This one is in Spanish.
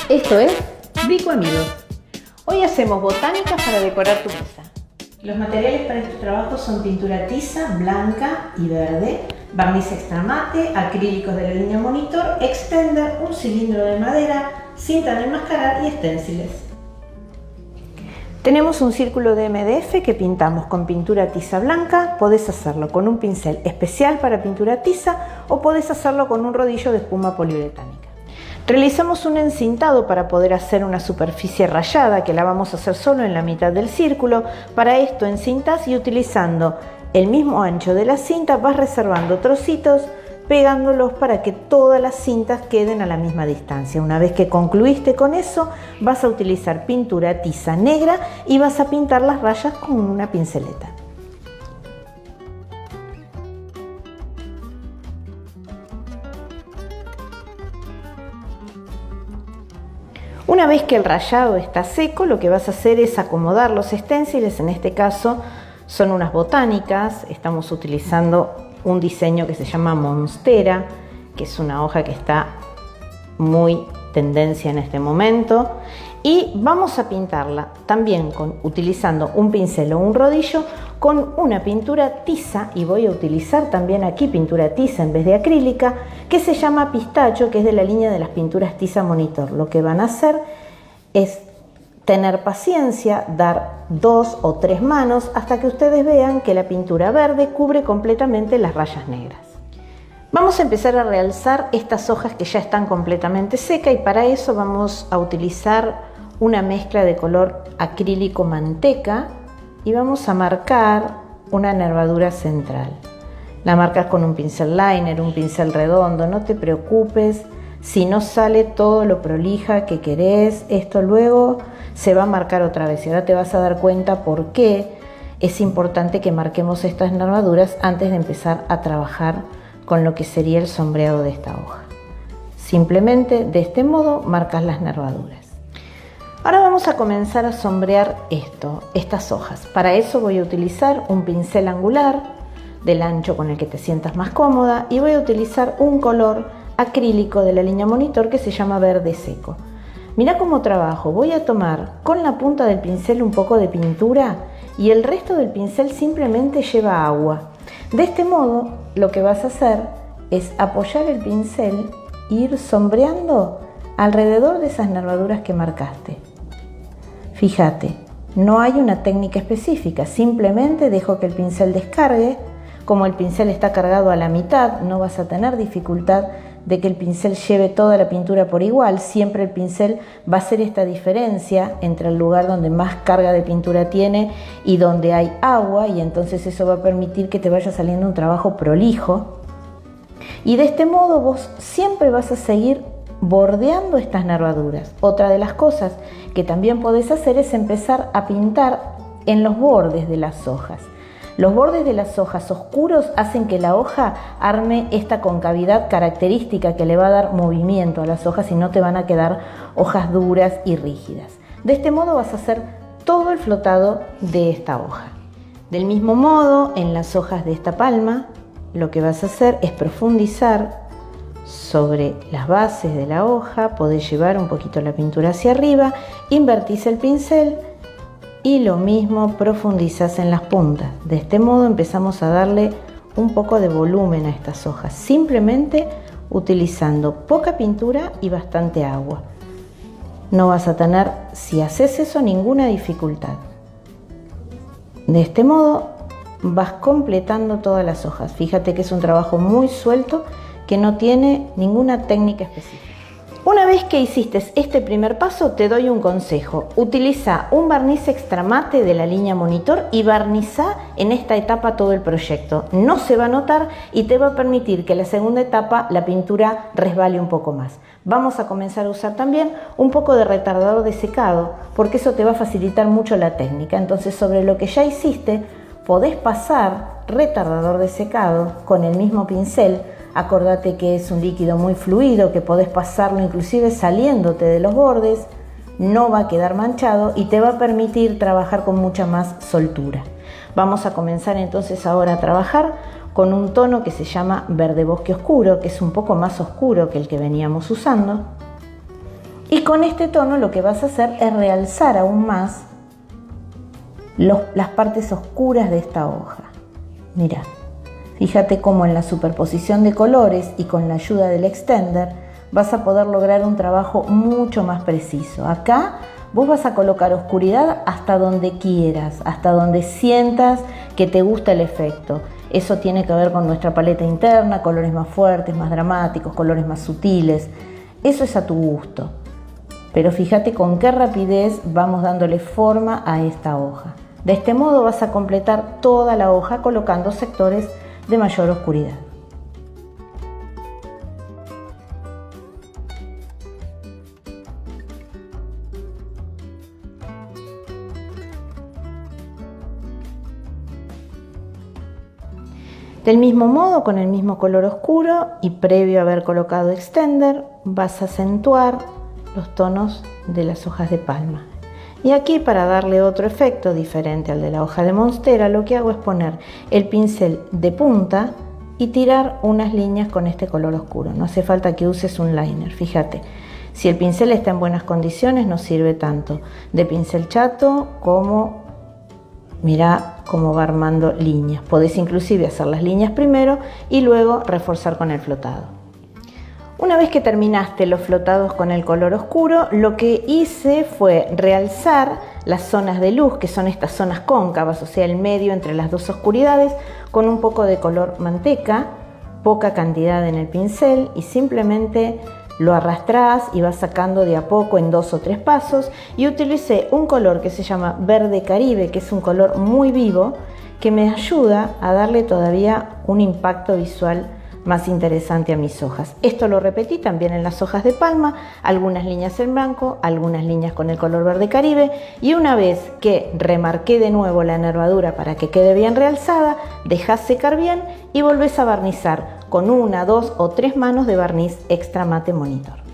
Esto es Brico Amigos. Hoy hacemos botánicas para decorar tu mesa. Los materiales para este trabajo son pintura tiza, blanca y verde, barniz extra mate, acrílicos de la línea Monitor, extender, un cilindro de madera, cinta de enmascarar y esténciles. Tenemos un círculo de MDF que pintamos con pintura tiza blanca. Podés hacerlo con un pincel especial para pintura tiza o podés hacerlo con un rodillo de espuma poliuretánica. Realizamos un encintado para poder hacer una superficie rayada que la vamos a hacer solo en la mitad del círculo. Para esto encintas y utilizando el mismo ancho de la cinta vas reservando trocitos, pegándolos para que todas las cintas queden a la misma distancia. Una vez que concluiste con eso, vas a utilizar pintura tiza negra y vas a pintar las rayas con una pinceleta. Una vez que el rayado está seco, lo que vas a hacer es acomodar los esténciles. En este caso son unas botánicas. Estamos utilizando un diseño que se llama Monstera, que es una hoja que está muy tendencia en este momento. Y vamos a pintarla también utilizando un pincel o un rodillo con una pintura tiza, y voy a utilizar también aquí pintura tiza en vez de acrílica, que se llama Pistacho, que es de la línea de las pinturas tiza Monitor. Lo que van a hacer es tener paciencia, dar 2 o 3 manos hasta que ustedes vean que la pintura verde cubre completamente las rayas negras. Vamos a empezar a realzar estas hojas que ya están completamente secas, y para eso vamos a utilizar una mezcla de color acrílico manteca y vamos a marcar una nervadura central. La marcas con un pincel liner, un pincel redondo, no te preocupes si no sale todo lo prolija que querés. Esto luego se va a marcar otra vez y ahora te vas a dar cuenta por qué es importante que marquemos estas nervaduras antes de empezar a trabajar con lo que sería el sombreado de esta hoja. Simplemente de este modo marcas las nervaduras. Ahora vamos a comenzar a sombrear estas hojas. Para eso voy a utilizar un pincel angular del ancho con el que te sientas más cómoda y voy a utilizar un color acrílico de la línea Monitor que se llama verde seco. Mira cómo trabajo. Voy a tomar con la punta del pincel un poco de pintura y el resto del pincel simplemente lleva agua. De este modo lo que vas a hacer es apoyar el pincel e ir sombreando alrededor de esas nervaduras que marcaste. Fíjate, no hay una técnica específica, simplemente dejo que el pincel descargue. Como el pincel está cargado a la mitad, no vas a tener dificultad de que el pincel lleve toda la pintura por igual. Siempre el pincel va a hacer esta diferencia entre el lugar donde más carga de pintura tiene y donde hay agua, y entonces eso va a permitir que te vaya saliendo un trabajo prolijo. Y de este modo vos siempre vas a seguir bordeando estas nervaduras. Otra de las cosas que también podés hacer es empezar a pintar en los bordes de las hojas. Los bordes de las hojas oscuros hacen que la hoja arme esta concavidad característica que le va a dar movimiento a las hojas y no te van a quedar hojas duras y rígidas. De este modo vas a hacer todo el flotado de esta hoja. Del mismo modo, en las hojas de esta palma, lo que vas a hacer es profundizar sobre las bases de la hoja. Podés llevar un poquito la pintura hacia arriba, invertís el pincel y lo mismo profundizás en las puntas. De este modo empezamos a darle un poco de volumen a estas hojas, simplemente utilizando poca pintura y bastante agua. No vas a tener, si haces eso, ninguna dificultad. De este modo vas completando todas las hojas. Fíjate que es un trabajo muy suelto que no tiene ninguna técnica específica. Una vez que hiciste este primer paso, te doy un consejo. Utiliza un barniz extra mate de la línea Monitor y barniza en esta etapa todo el proyecto. No se va a notar y te va a permitir que en la segunda etapa la pintura resbale un poco más. Vamos a comenzar a usar también un poco de retardador de secado, porque eso te va a facilitar mucho la técnica. Entonces, sobre lo que ya hiciste, podés pasar retardador de secado con el mismo pincel. Acordate que es un líquido muy fluido, que podés pasarlo inclusive saliéndote de los bordes, no va a quedar manchado y te va a permitir trabajar con mucha más soltura. Vamos a comenzar entonces ahora a trabajar con un tono que se llama verde bosque oscuro, que es un poco más oscuro que el que veníamos usando. Y con este tono lo que vas a hacer es realzar aún más las partes oscuras de esta hoja. Mira, fíjate cómo en la superposición de colores y con la ayuda del extender vas a poder lograr un trabajo mucho más preciso. Acá vos vas a colocar oscuridad hasta donde quieras, hasta donde sientas que te gusta el efecto. Eso tiene que ver con nuestra paleta interna, colores más fuertes, más dramáticos, colores más sutiles. Eso es a tu gusto. Pero fíjate con qué rapidez vamos dándole forma a esta hoja. De este modo vas a completar toda la hoja colocando sectores de mayor oscuridad. Del mismo modo, con el mismo color oscuro y previo a haber colocado extender, vas a acentuar los tonos de las hojas de palma. Y aquí, para darle otro efecto diferente al de la hoja de monstera, lo que hago es poner el pincel de punta y tirar unas líneas con este color oscuro. No hace falta que uses un liner, fíjate. Si el pincel está en buenas condiciones, nos sirve tanto de pincel chato como, mirá cómo va armando líneas. Podés inclusive hacer las líneas primero y luego reforzar con el flotado. Una vez que terminaste los flotados con el color oscuro, lo que hice fue realzar las zonas de luz, que son estas zonas cóncavas, o sea, el medio entre las dos oscuridades, con un poco de color manteca, poca cantidad en el pincel, y simplemente lo arrastrás y vas sacando de a poco en 2 o 3 pasos. Y utilicé un color que se llama verde caribe, que es un color muy vivo, que me ayuda a darle todavía un impacto visual más interesante a mis hojas. Esto lo repetí también en las hojas de palma, algunas líneas en blanco, algunas líneas con el color verde caribe, y una vez que remarqué de nuevo la nervadura para que quede bien realzada, dejás secar bien y volvés a barnizar con 1, 2 o 3 manos de barniz extra mate monitor.